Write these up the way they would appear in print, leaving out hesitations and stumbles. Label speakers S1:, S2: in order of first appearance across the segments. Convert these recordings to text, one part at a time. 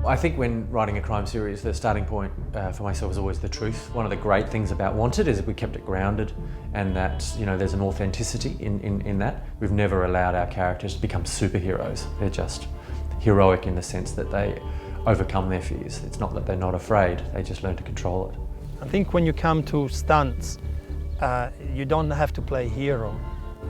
S1: I think when writing a crime series, the starting point for myself is always the truth. One of the great things about Wanted is that we kept it grounded, and that there's an authenticity in that. We've never allowed our characters to become superheroes. They're just heroic in the sense that they overcome their fears. It's not that they're not afraid, they just learn to control it.
S2: I think when you come to stunts, you don't have to play hero.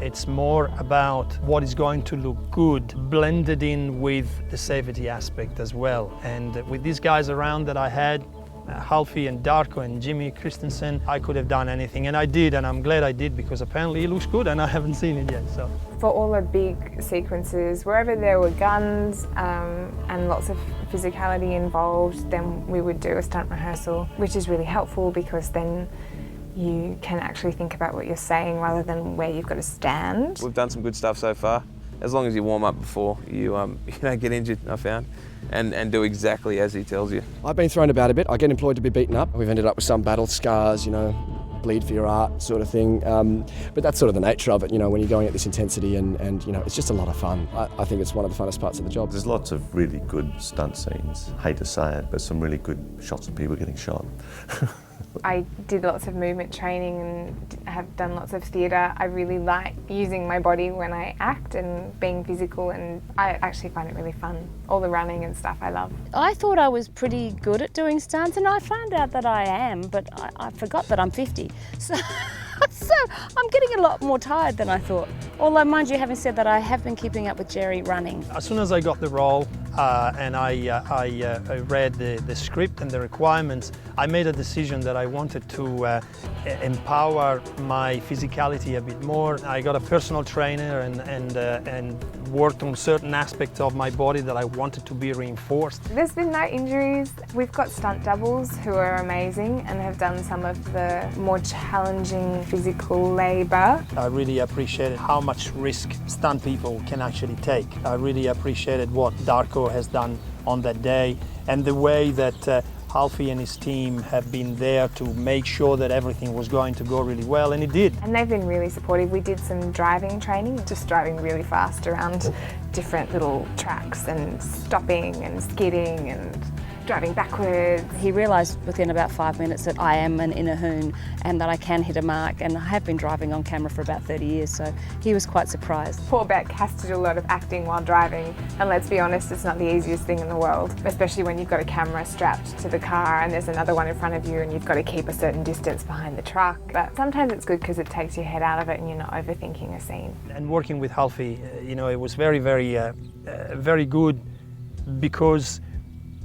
S2: It's more about what is going to look good, blended in with the safety aspect as well. And with these guys around that I had, Halfie and Darko and Jimmy Christensen, I could have done anything, and I did, and I'm glad I did, because apparently it looks good and I haven't seen it yet. So
S3: for all the big sequences, wherever there were guns and lots of physicality involved, then we would do a stunt rehearsal, which is really helpful because then you can actually think about what you're saying rather than where you've got to stand.
S4: We've done some good stuff so far. As long as you warm up before, you don't get injured, I found, and do exactly as he tells you.
S5: I've been thrown about a bit. I get employed to be beaten up. We've ended up with some battle scars, bleed for your art sort of thing. But that's sort of the nature of it, when you're going at this intensity and it's just a lot of fun. I think it's one of the funnest parts of the job.
S6: There's lots of really good stunt scenes. Hate to say it, but some really good shots of people getting shot.
S3: I did lots of movement training and have done lots of theatre. I really like using my body when I act and being physical, and I actually find it really fun. All the running and stuff I love.
S7: I thought I was pretty good at doing stunts, and I found out that I am, but I forgot that I'm 50. So I'm getting a lot more tired than I thought. Although, mind you, having said that, I have been keeping up with Jerry running.
S2: as soon as I got the role and I read the script and the requirements, I made a decision that I wanted to empower my physicality a bit more. I got a personal trainer and worked on certain aspects of my body that I wanted to be reinforced.
S3: There's been no injuries. We've got stunt doubles who are amazing and have done some of the more challenging physical labour.
S2: I really appreciated how much risk stunt people can actually take. I really appreciated what Darko has done on that day and the way that Halfie and his team have been there to make sure that everything was going to go really well, and it did.
S3: And they've been really supportive. We did some driving training, just driving really fast around different little tracks and stopping and skidding and driving backwards.
S7: He realised within about 5 minutes that I am an inner hoon and that I can hit a mark, and I have been driving on camera for about 30 years, so he was quite surprised.
S3: Poor Beck has to do a lot of acting while driving, and let's be honest, it's not the easiest thing in the world, especially when you've got a camera strapped to the car and there's another one in front of you and you've got to keep a certain distance behind the truck. But sometimes it's good because it takes your head out of it and you're not overthinking a scene.
S2: And working with Halfie, it was very, very good, because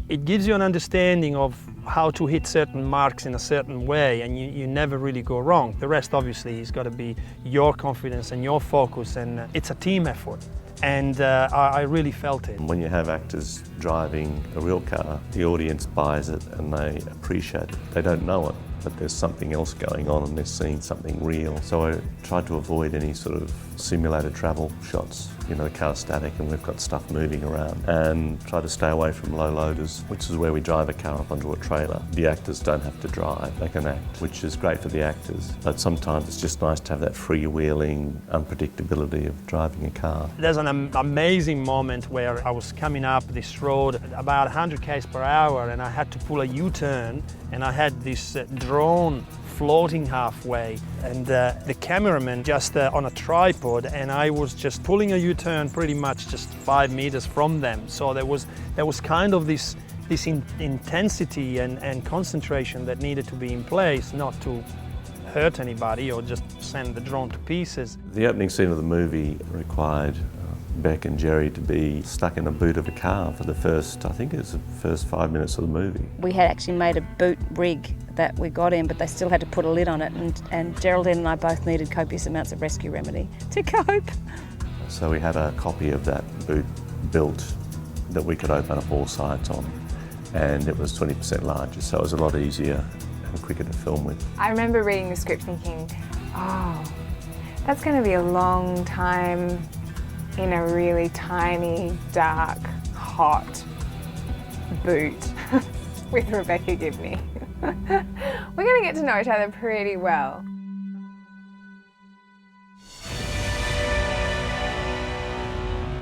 S2: it gives you an understanding of how to hit certain marks in a certain way, and you never really go wrong. The rest, obviously, has got to be your confidence and your focus, and it's a team effort. And I really felt it.
S6: When you have actors driving a real car, the audience buys it and they appreciate it. They don't know it, but there's something else going on and they're seeing something real. So I tried to avoid any sort of simulated travel shots. The car's static and we've got stuff moving around, and try to stay away from low loaders, which is where we drive a car up onto a trailer. The actors don't have to drive, they can act, which is great for the actors. But sometimes it's just nice to have that freewheeling unpredictability of driving a car.
S2: There's an amazing moment where I was coming up this road at about 100 km per hour, and I had to pull a U-turn, and I had this drone floating halfway, and the cameraman just on a tripod, and I was just pulling a U-turn pretty much just 5 meters from them. So there was kind of this intensity and concentration that needed to be in place, not to hurt anybody or just send the drone to pieces.
S6: The opening scene of the movie required Beck and Jerry to be stuck in the boot of a car for the first 5 minutes of the movie.
S7: We had actually made a boot rig that we got in, but they still had to put a lid on it, and Geraldine and I both needed copious amounts of rescue remedy to cope.
S6: So we had a copy of that boot built that we could open up all sides on, and it was 20% larger, so it was a lot easier and quicker to film with.
S3: I remember reading the script thinking, oh, that's going to be a long time in a really tiny, dark, hot boot with Rebecca Gibney. We're going to get to know each other pretty well.